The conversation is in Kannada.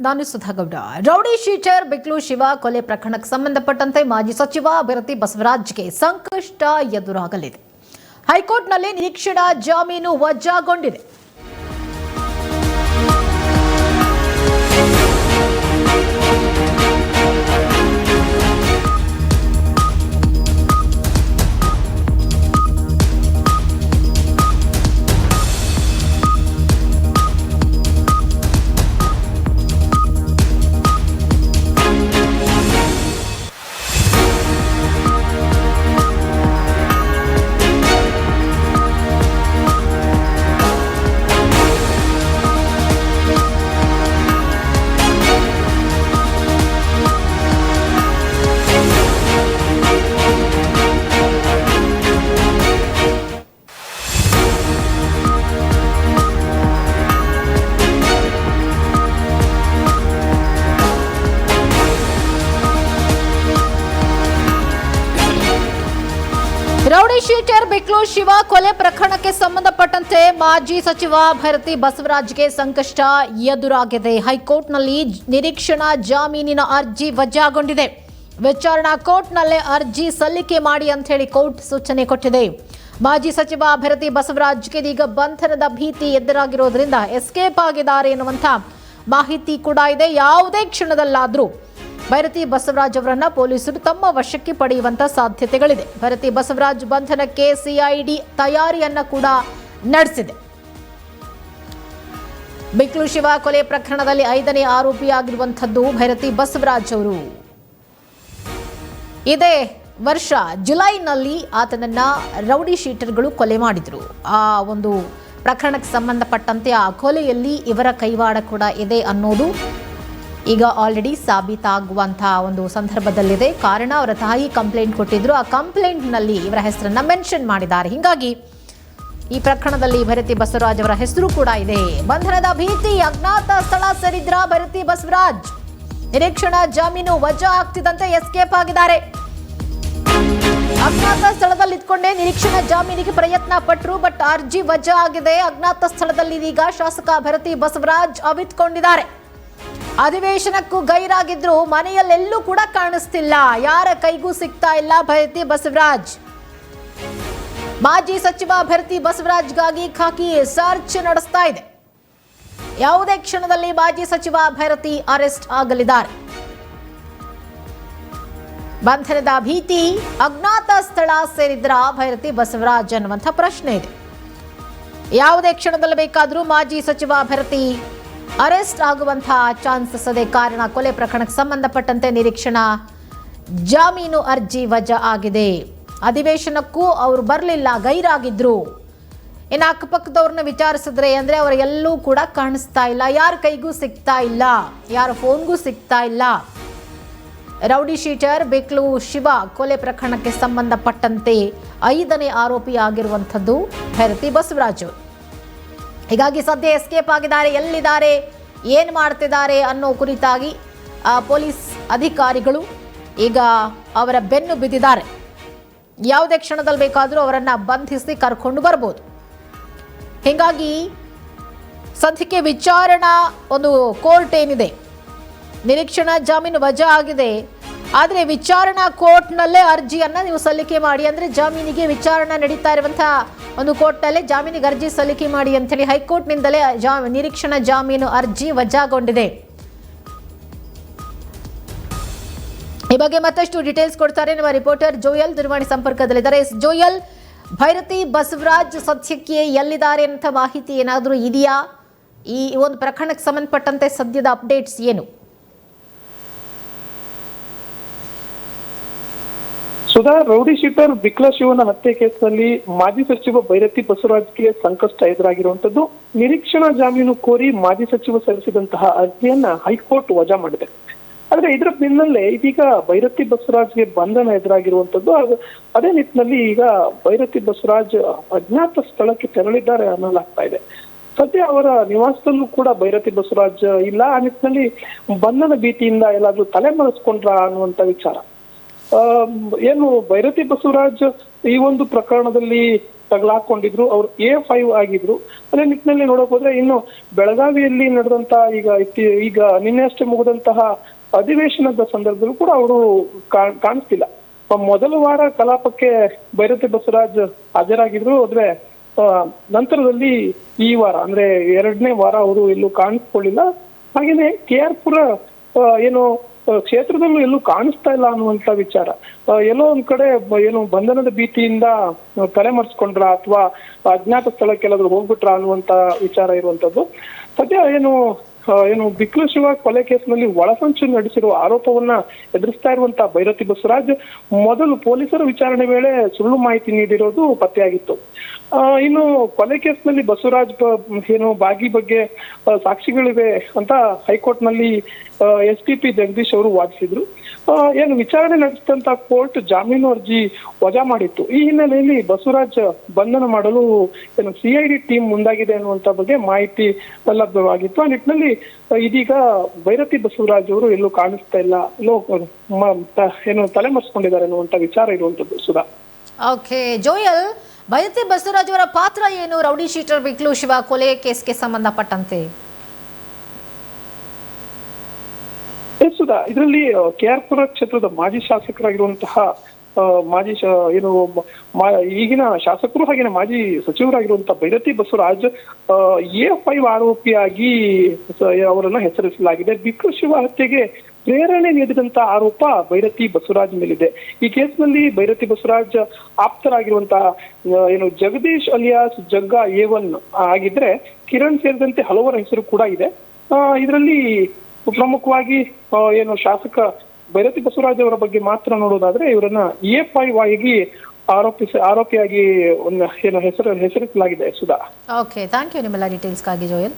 ನಾನು ಸುಧಾಗೌಡ. ರೌಡಿ ಶೀಟರ್ ಬಿಕ್ಲು ಶಿವ ಕೊಲೆ ಪ್ರಕರಣಕ್ಕೆ ಸಂಬಂಧಪಟ್ಟಂತೆ ಮಾಜಿ ಸಚಿವ ಭೈರತಿ ಬಸವರಾಜ್ಗೆ ಸಂಕಷ್ಟ ಎದುರಾಗಲಿದೆ. ಹೈಕೋರ್ಟ್ನಲ್ಲಿ ನಿರೀಕ್ಷಣಾ ಜಾಮೀನು ವಜಾಗೊಂಡಿದೆ. ರೌಡಿ ಶೀಟರ್ ಬಿಕ್ಲು ಶಿವ ಕೊಲೆ ಪ್ರಕರಣಕ್ಕೆ ಸಂಬಂಧಪಟ್ಟಂತೆ ಮಾಜಿ ಸಚಿವ ಭೈರತಿ ಬಸವರಾಜ್ಗೆ ಸಂಕಷ್ಟ ಎದುರಾಗಿದೆ. ಹೈಕೋರ್ಟ್ನಲ್ಲಿ ನಿರೀಕ್ಷಣಾ ಜಾಮೀನಿನ ಅರ್ಜಿ ವಜಾಗೊಂಡಿದೆ. ವಿಚಾರಣಾ ಕೋರ್ಟ್ನಲ್ಲೇ ಅರ್ಜಿ ಸಲ್ಲಿಕೆ ಮಾಡಿ ಅಂತ ಹೇಳಿ ಕೋರ್ಟ್ ಸೂಚನೆ ಕೊಟ್ಟಿದೆ. ಮಾಜಿ ಸಚಿವ ಭೈರತಿ ಬಸವರಾಜ್ಗೆ ಈಗ ಬಂಧನದ ಭೀತಿ ಎದುರಾಗಿರೋದ್ರಿಂದ ಎಸ್ಕೇಪ್ ಆಗಿದ್ದಾರೆ ಎನ್ನುವಂತ ಮಾಹಿತಿ ಕೂಡ ಇದೆ. ಯಾವುದೇ ಕ್ಷಣದಲ್ಲಾದರೂ ಭೈರತಿ ಬಸವರಾಜ್ ಅವರನ್ನ ಪೊಲೀಸರು ತಮ್ಮ ವಶಕ್ಕೆ ಪಡೆಯುವಂತ ಸಾಧ್ಯತೆಗಳಿದೆ. ಭೈರತಿ ಬಸವರಾಜ್ ಬಂಧನಕ್ಕೆ ಸಿಐಡಿ ತಯಾರಿಯನ್ನ ಕೂಡ ನಡೆಸಿದೆ. ಬಿಕ್ಲು ಶಿವ ಕೊಲೆ ಪ್ರಕರಣದಲ್ಲಿ 5ನೇ ಆರೋಪಿಯಾಗಿರುವಂತದ್ದು ಭೈರತಿ ಬಸವರಾಜ್ ಅವರು. ಇದೇ ವರ್ಷ ಜುಲೈನಲ್ಲಿ ಆತನನ್ನ ರೌಡಿ ಶೀಟರ್ಗಳು ಕೊಲೆ ಮಾಡಿದ್ರು. ಆ ಒಂದು ಪ್ರಕರಣಕ್ಕೆ ಸಂಬಂಧಪಟ್ಟಂತೆ ಆ ಕೊಲೆಯಲ್ಲಿ ಇವರ ಕೈವಾಡ ಕೂಡ ಇದೆ ಅನ್ನೋದು ಈಗ ಆಲ್ರೆಡಿ ಸಾಬೀತಾಗುವಂತಹ ಒಂದು ಸಂದರ್ಭದಲ್ಲಿದೆ. ಕಾರಣ ಅವರ ತಾಯಿ ಕಂಪ್ಲೇಂಟ್ ಕೊಟ್ಟಿದ್ರು. ಆ ಕಂಪ್ಲೇಂಟ್ನಲ್ಲಿ ಇವರ ಹೆಸರನ್ನ ಮೆನ್ಷನ್ ಮಾಡಿದ್ದಾರೆ. ಹೀಗಾಗಿ ಈ ಪ್ರಕರಣದಲ್ಲಿ ಭೈರತಿ ಬಸವರಾಜ್ ಅವರ ಹೆಸರು ಕೂಡ ಇದೆ. ಬಂಧನದ ಭೀತಿ, ಅಜ್ಞಾತ ಸ್ಥಳ ಸೇರಿದ್ರ ಭೈರತಿ ಬಸವರಾಜ್. ನಿರೀಕ್ಷಣಾ ಜಾಮೀನು ವಜಾ ಆಗ್ತಿದ್ದಂತೆ ಎಸ್ಕೇಪ್ ಆಗಿದ್ದಾರೆ. ಅಜ್ಞಾತ ಸ್ಥಳದಲ್ಲಿ ಇದ್ಕೊಂಡೇ ನಿರೀಕ್ಷಣಾ ಜಾಮೀನಿಗೆ ಪ್ರಯತ್ನ ಪಟ್ಟರು, ಬಟ್ ಅರ್ಜಿ ವಜಾ ಆಗಿದೆ. ಅಜ್ಞಾತ ಸ್ಥಳದಲ್ಲಿ ಈಗ ಶಾಸಕ ಭೈರತಿ ಬಸವರಾಜ್ ಅವಿತುಕೊಂಡಿದ್ದಾರೆ. ಅಧಿವೇಶನಕ್ಕೂ ಗೈರಾಗಿದ್ರು, ಮನೆಯಲ್ಲೆಲ್ಲೂ ಕೂಡ ಕಾಣಿಸ್ತಿಲ್ಲ, ಯಾರ ಕೈಗೂ ಸಿಗ್ತಾ ಇಲ್ಲ ಭೈರತಿ ಬಸವರಾಜ್. ಮಾಜಿ ಸಚಿವ ಭೈರತಿ ಬಸವರಾಜ್ಗಾಗಿ ಖಾಕಿ ಸರ್ಚ್ ನಡೆಸ್ತಾ ಇದೆ. ಯಾವುದೇ ಕ್ಷಣದಲ್ಲಿ ಮಾಜಿ ಸಚಿವ ಭೈರತಿ ಅರೆಸ್ಟ್ ಆಗಲಿದ್ದಾರೆ. ಬಂಧನದ ಭೀತಿ, ಅಜ್ಞಾತ ಸ್ಥಳ ಸೇರಿದ್ರ ಭೈರತಿ ಬಸವರಾಜ್ ಅನ್ನುವಂಥ ಪ್ರಶ್ನೆ ಇದೆ. ಯಾವುದೇ ಕ್ಷಣದಲ್ಲಿ ಬೇಕಾದರೂ ಮಾಜಿ ಸಚಿವ ಭೈರತಿ ಅರೆಸ್ಟ್ ಆಗುವಂತಹ ಚಾನ್ಸಸ್ ಇದೆ. ಕಾರಣ ಕೊಲೆ ಪ್ರಕರಣಕ್ಕೆ ಸಂಬಂಧಪಟ್ಟಂತೆ ನಿರೀಕ್ಷಣಾ ಜಾಮೀನು ಅರ್ಜಿ ವಜಾ ಆಗಿದೆ. ಅಧಿವೇಶನಕ್ಕೂ ಅವರು ಬರಲಿಲ್ಲ, ಗೈರಾಗಿದ್ರು. ಇನ್ನು ಅಕ್ಕಪಕ್ಕದವ್ರನ್ನ ವಿಚಾರಿಸಿದ್ರೆ ಅಂದ್ರೆ ಅವರು ಎಲ್ಲೂ ಕೂಡ ಕಾಣಿಸ್ತಾ ಇಲ್ಲ, ಯಾರ ಕೈಗೂ ಸಿಗ್ತಾ ಇಲ್ಲ, ಯಾರ ಫೋನ್ಗೂ ಸಿಗ್ತಾ ಇಲ್ಲ. ರೌಡಿ ಶೀಟರ್ ಬಿಕ್ಲು ಶಿವ ಕೊಲೆ ಪ್ರಕರಣಕ್ಕೆ ಸಂಬಂಧಪಟ್ಟಂತೆ 5ನೇ ಆರೋಪಿ ಆಗಿರುವಂಥದ್ದು ಭೈರತಿ ಬಸವರಾಜ್. ಹೀಗಾಗಿ ಸದ್ಯ ಎಸ್ಕೇಪ್ ಆಗಿದ್ದಾರೆ. ಎಲ್ಲಿದ್ದಾರೆ, ಏನು ಮಾಡ್ತಿದ್ದಾರೆ ಅನ್ನೋ ಕುರಿತಾಗಿ ಪೊಲೀಸ್ ಅಧಿಕಾರಿಗಳು ಈಗ ಅವರ ಬೆನ್ನು ಬಿದ್ದಿದ್ದಾರೆ. ಯಾವುದೇ ಕ್ಷಣದಲ್ಲಿ ಬೇಕಾದರೂ ಅವರನ್ನು ಬಂಧಿಸಿ ಕರ್ಕೊಂಡು ಬರ್ಬೋದು. ಹೀಗಾಗಿ ಸದ್ಯಕ್ಕೆ ವಿಚಾರಣಾ ಒಂದು ಕೋರ್ಟ್ ಏನಿದೆ, ನಿರೀಕ್ಷಣಾ ಜಾಮೀನು ವಜಾ ಆಗಿದೆ. ಆದರೆ ವಿಚಾರಣಾ ಕೋರ್ಟ್ನಲ್ಲೇ ಅರ್ಜಿಯನ್ನು ನೀವು ಸಲ್ಲಿಕೆ ಮಾಡಿ, ಅಂದರೆ ಜಾಮೀನಿಗೆ ವಿಚಾರಣೆ ನಡೀತಾ ಇರುವಂತಹ ಒಂದು ಕೋರ್ಟ್ನಲ್ಲೇ ಜಾಮೀನಿಗೆ ಅರ್ಜಿ ಸಲ್ಲಿಕೆ ಮಾಡಿ ಅಂತೇಳಿ ಹೈಕೋರ್ಟ್ನಿಂದಲೇ ನಿರೀಕ್ಷಣಾ ಜಾಮೀನು ಅರ್ಜಿ ವಜಾಗೊಂಡಿದೆ. ಈ ಬಗ್ಗೆ ಮತ್ತಷ್ಟು ಡೀಟೇಲ್ಸ್ ಕೊಡ್ತಾರೆ ನಮ್ಮ ರಿಪೋರ್ಟರ್ ಜೋಯಲ್, ದೂರವಾಣಿ ಸಂಪರ್ಕದಲ್ಲಿದ್ದಾರೆ. ಜೋಯಲ್, ಭೈರತಿ ಬಸವರಾಜ್ ಸದ್ಯಕ್ಕೆ ಎಲ್ಲಿದ್ದಾರೆ ಅಂತ ಮಾಹಿತಿ ಏನಾದರೂ ಇದೆಯಾ? ಈ ಒಂದು ಪ್ರಕರಣಕ್ಕೆ ಸಂಬಂಧಪಟ್ಟಂತೆ ಸದ್ಯದ ಅಪ್ಡೇಟ್ಸ್ ಏನು? ಸುಧಾ, ರೌಡಿ ಶೀಟರ್ ಬಿಕ್ಲ ಶಿವನ ಹತ್ಯೆ ಕೇಸ್ನಲ್ಲಿ ಮಾಜಿ ಸಚಿವ ಭೈರತಿ ಬಸವರಾಜ್ಗೆ ಸಂಕಷ್ಟ ಎದುರಾಗಿರುವಂತದ್ದು. ನಿರೀಕ್ಷಣಾ ಜಾಮೀನು ಕೋರಿ ಮಾಜಿ ಸಚಿವ ಸಲ್ಲಿಸಿದಂತಹ ಅರ್ಜಿಯನ್ನ ಹೈಕೋರ್ಟ್ ವಜಾ ಮಾಡಿದೆ. ಆದ್ರೆ ಇದರ ಬೆನ್ನಲ್ಲೇ ಇದೀಗ ಭೈರತಿ ಬಸವರಾಜ್ಗೆ ಬಂಧನ ಎದುರಾಗಿರುವಂತದ್ದು. ಅದೇ ನಿಟ್ಟಿನಲ್ಲಿ ಈಗ ಭೈರತಿ ಬಸವರಾಜ್ ಅಜ್ಞಾತ ಸ್ಥಳಕ್ಕೆ ತೆರಳಿದ್ದಾರೆ ಅನ್ನಲಾಗ್ತಾ ಇದೆ. ಸದ್ಯ ಅವರ ನಿವಾಸದಲ್ಲೂ ಕೂಡ ಭೈರತಿ ಬಸವರಾಜ್ ಇಲ್ಲ. ಆ ನಿಟ್ಟಿನಲ್ಲಿ ಬಂಧನ ಭೀತಿಯಿಂದ ಎಲ್ಲಾದ್ರೂ ತಲೆಮರೆಸ್ಕೊಂಡ್ರ ಅನ್ನುವಂತ ವಿಚಾರ. ಏನು ಭೈರತಿ ಬಸವರಾಜ್ ಈ ಒಂದು ಪ್ರಕರಣದಲ್ಲಿ ತಗಲಾಕೊಂಡಿದ್ರು. ಅವರು A5 ಆಗಿದ್ರು. ಅದೇ ನಿಟ್ಟಿನಲ್ಲಿ ನೋಡಕ್ ಹೋದ್ರೆ ಇನ್ನು ಬೆಳಗಾವಿಯಲ್ಲಿ ನಡೆದಂತ ಈಗ ನಿನ್ನೆ ಅಷ್ಟೇ ಮುಗಿದಂತಹ ಅಧಿವೇಶನದ ಸಂದರ್ಭದಲ್ಲೂ ಕೂಡ ಅವರು ಕಾಣಿಸ್ತಿಲ್ಲ. ಮೊದಲ ವಾರ ಕಲಾಪಕ್ಕೆ ಭೈರತಿ ಬಸವರಾಜ್ ಹಾಜರಾಗಿದ್ರು. ಆದ್ರೆ ನಂತರದಲ್ಲಿ ಈ ವಾರ ಅಂದ್ರೆ 2ನೇ ವಾರ ಅವರು ಎಲ್ಲೂ ಕಾಣಿಸ್ಕೊಳ್ಳಿಲ್ಲ. ಹಾಗೇನೆ KR ಪುರ ಏನು ಕ್ಷೇತ್ರದಲ್ಲೂ ಎಲ್ಲೂ ಕಾಣಿಸ್ತಾ ಇಲ್ಲ ಅನ್ನುವಂತ ವಿಚಾರ. ಎಲ್ಲೋ ಒಂದ್ ಕಡೆ ಏನು ಬಂಧನದ ಭೀತಿಯಿಂದ ತಲೆಮರೆಸ್ಕೊಂಡ್ರ ಅಥವಾ ಅಜ್ಞಾತ ಸ್ಥಳಕ್ಕೆ ಎಲ್ಲಾದ್ರೂ ಹೋಗ್ಬಿಟ್ರ ಅನ್ನುವಂತ ವಿಚಾರ ಇರುವಂತದ್ದು. ಸದ್ಯ ಏನು ಬಿಕ್ಲು ಶಿವ ಕೊಲೆ ಕೇಸ್ನಲ್ಲಿ ಒಳಸಂಚು ನಡೆಸಿರುವ ಆರೋಪವನ್ನ ಎದುರಿಸ್ತಾ ಇರುವಂತ ಭೈರತಿ ಬಸವರಾಜ್ ಮೊದಲು ಪೊಲೀಸರ ವಿಚಾರಣೆ ವೇಳೆ ಸುಳ್ಳು ಮಾಹಿತಿ ನೀಡಿರೋದು ಪತ್ತೆಯಾಗಿತ್ತು. ಇನ್ನು ಕೊಲೆ ಕೇಸ್ನಲ್ಲಿ ಬಸವರಾಜ್ ಏನು ಬಾಗಿ ಬಗ್ಗೆ ಸಾಕ್ಷಿಗಳಿವೆ ಅಂತ ಹೈಕೋರ್ಟ್ ನಲ್ಲಿ SPP ಜಗದೀಶ್ ಅವರು ವಾದಿಸಿದ್ರು. ಏನು ವಿಚಾರಣೆ ನಡೆಸಿದಂತ ಕೋರ್ಟ್ ಜಾಮೀನು ಅರ್ಜಿ ವಜಾ ಮಾಡಿತ್ತು. ಈ ಹಿನ್ನೆಲೆಯಲ್ಲಿ ಬಸವರಾಜ್ ಬಂಧನ ಮಾಡಲು ಏನು CID ಟೀಮ್ ಮುಂದಾಗಿದೆ ಅನ್ನುವಂತ ಬಗ್ಗೆ ಮಾಹಿತಿ ಲಭ್ಯವಾಗಿತ್ತು. ಆ ನಿಟ್ಟಿನಲ್ಲಿ ಇದೀಗ ಭೈರತಿ ಬಸವರಾಜ್ ಅವರು ಎಲ್ಲೂ ಕಾಣಿಸ್ತಾ ಇಲ್ಲ, ಏನು ತಲೆಮರೆಸ್ಕೊಂಡಿದ್ದಾರೆ ಅನ್ನುವಂತ ವಿಚಾರ ಇರುವಂತದ್ದು. ಸುಧಾ. ಓಕೆ ಜೋಯಲ್, ಭೈರತಿ ಬಸವರಾಜ್ ಅವರ ಪಾತ್ರ ಏನು ರೌಡಿ ಶೀಟರ್ ಬಿಕ್ಲು ಶಿವ ಕೊಲೆ ಕೇಸ್ಗೆ ಸಂಬಂಧಪಟ್ಟಂತೆ? ಸುಧಾ, ಇದರಲ್ಲಿ KR ಪುರ ಕ್ಷೇತ್ರದ ಮಾಜಿ ಶಾಸಕರಾಗಿರುವಂತಹ ಈಗಿನ ಶಾಸಕರು ಹಾಗೇನೆ ಮಾಜಿ ಸಚಿವರಾಗಿರುವಂತಹ ಭೈರತಿ ಬಸವರಾಜ್ A5 ಆರೋಪಿಯಾಗಿ ಅವರನ್ನ ಹೆಸರಿಸಲಾಗಿದೆ. ಬಿಕ್ಲು ಶಿವ ಹತ್ಯೆಗೆ ಪ್ರೇರಣೆ ನೀಡಿದಂತ ಆರೋಪ ಭೈರತಿ ಬಸವರಾಜ್ ಮೇಲಿದೆ. ಈ ಕೇಸ್ನಲ್ಲಿ ಭೈರತಿ ಬಸವರಾಜ್ ಆಪ್ತರಾಗಿರುವಂತಹ ಏನು ಜಗದೀಶ್ ಅಲಿಯಾಸ್ ಜಗ್ಗಾ A1 ಆಗಿದ್ರೆ ಕಿರಣ್ ಸೇರಿದಂತೆ ಹಲವರ ಹೆಸರು ಕೂಡ ಇದೆ. ಇದರಲ್ಲಿ ಪ್ರಮುಖವಾಗಿ ಏನು ಶಾಸಕ ಭೈರತಿ ಬಸವರಾಜ್ ಅವರ ಬಗ್ಗೆ ಮಾತ್ರ ನೋಡೋದಾದ್ರೆ ಇವರನ್ನ A5 ಆಗಿ ಆರೋಪಿಯಾಗಿ ಹೆಸರಿಸಲಾಗಿದೆ. ಸುಧಾ. ಓಕೆ, ಥ್ಯಾಂಕ್ ಯು ನಿಮ್ಮೆಲ್ಲ ಡೀಟೇಲ್ಸ್ಗಾಗಿ ಜೋಯಲ್.